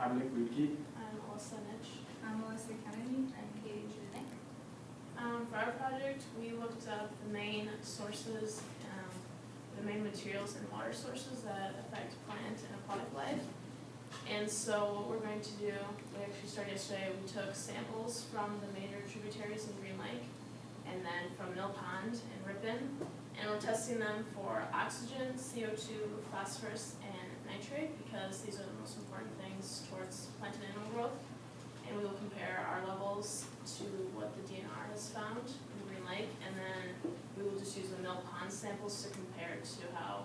I'm Nycz. I'm Alyssa, Nycz. I'm Alyssa. I'm Tredinnick. For our project, we looked up the main sources, the main materials and water sources that affect plant and aquatic life. And so what we're going to do, we actually started yesterday, we took samples from the major tributaries in Green Lake, and then from Mill Pond and Ripon, and we're testing them for oxygen, CO2, phosphorus, and nitrate, because these are the most important things towards plant and animal growth. And we will compare our levels to what the DNR has found in Green Lake, and then we will just use the Mill Pond samples to compare to how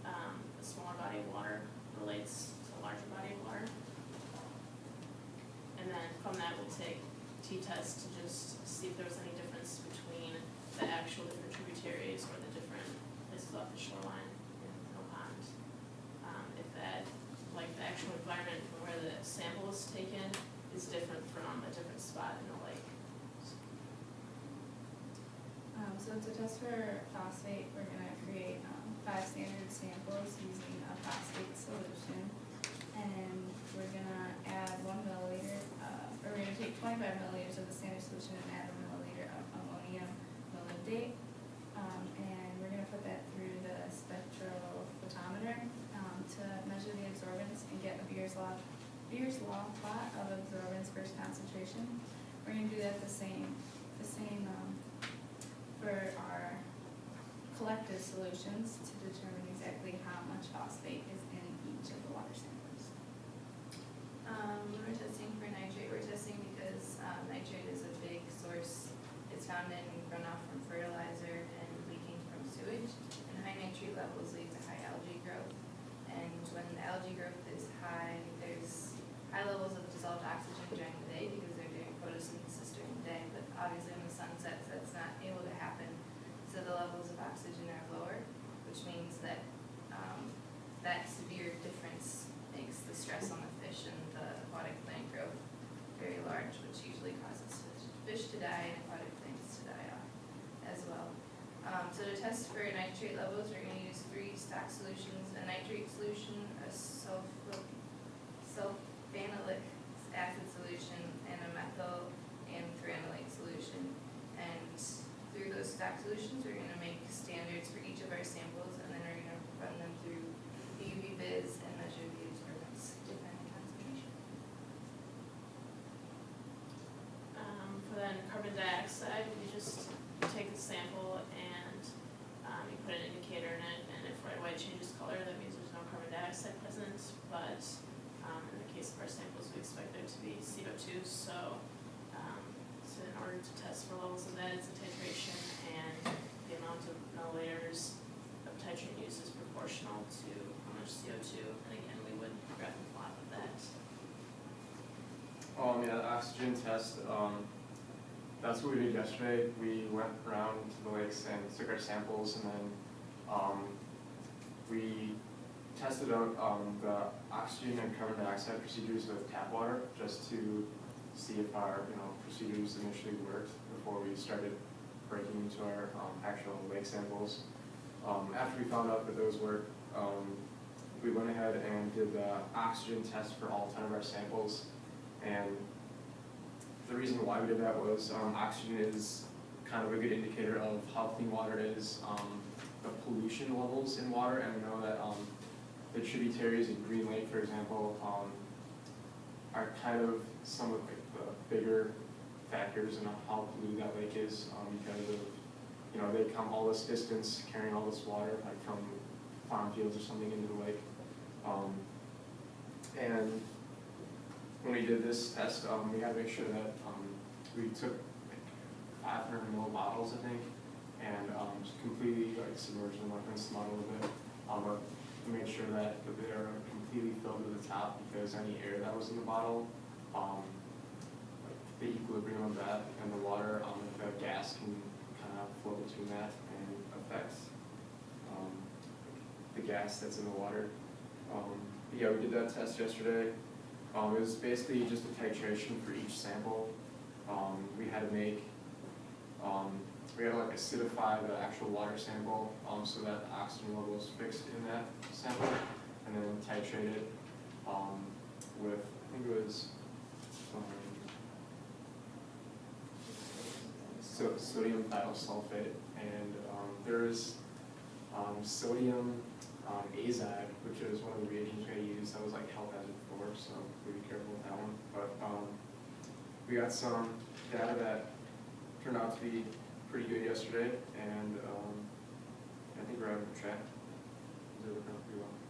a smaller body of water relates to a larger body of water. And then from that, we'll take t-tests to just see if there was any difference between the actual different tributaries or the different places off the shoreline in Mill Pond. If that, like the actual environment from where the sample is taken is different from a different spot in the lake. So to test for phosphate, we're going to create 5 standard samples using a phosphate solution. And we're going to add 1 milliliter, or we're going to take 25 milliliters of the standard solution and add 1 milliliter of ammonium molybdate. And we're going to put that through the spectrophotometer to measure the absorbance and get a Beer's law plot of absorbance versus concentration. We're going to do that the same for our collective solutions to determine exactly how much phosphate is in each of the water samples. When we're testing for nitrate, we're testing because nitrate is a big source. It's found in runoff from fertilizer and leaking from sewage. And high nitrate levels lead to high algae growth. And when the algae growth is high, there's high levels of dissolved oxygen during the day because they're doing photosynthesis during the day. But obviously when the sun sets, that's not able to happen. So the levels of oxygen are lower, which means that that severe difference makes the stress on the fish and the aquatic plant growth very large, which usually causes fish to die and aquatic plants to die off as well. So to test for nitrate levels, we're going to use 3 stock solutions: a nitrate solution, a sulfanylic acid solution, and a methyl and thranolate solution. And through those stock solutions, we're going to make standards for each of our samples, and then we're going to run them through the UV vis and measure the absorbance depending on concentration. For then carbon dioxide, you just take the sample and you put an indicator in it, and if right away it changes color, that means there's no carbon dioxide present. But in the case of our samples, we expect there to be CO2. So in order to test for levels of that, it's a titration, and the amount of milliliters of titrate used is proportional to how much CO2. And again, we would graph a plot of that. Yeah, the oxygen test, that's what we did yesterday. We went around to the lakes and took our samples, and then we tested out the oxygen and carbon dioxide procedures with tap water, just to see if our procedures initially worked before we started breaking into our actual lake samples. After we found out that those worked, we went ahead and did the oxygen test for all 10 of our samples. And the reason why we did that was oxygen is kind of a good indicator of how clean water is, the pollution levels in water, and we know that the tributaries in Green Lake, for example, are kind of some of the bigger factors in how polluted that lake is, because of, they come all this distance carrying all this water, like from farm fields or something into the lake. And when we did this test, we had to make sure that we took like 500 ml bottles, I think, and just completely submerged them, rinsed them out a little bit, but to make sure that they are completely filled to the top, because any air that was in the bottle, the equilibrium of that and the water, the gas can kind of flow between that and affect the gas that's in the water. Yeah, we did that test yesterday. It was basically just a titration for each sample. We had to make, we had to like acidify the actual water sample so that the oxygen level was fixed in that sample, and then titrate it with, I was, sodium thiosulfate, and there's sodium azide, which is one of the reagents we had to use that was like health hazard 4, so we be careful with that one. But we got some data that turned out to be pretty good yesterday, and I think we're on track. They're looking out pretty well.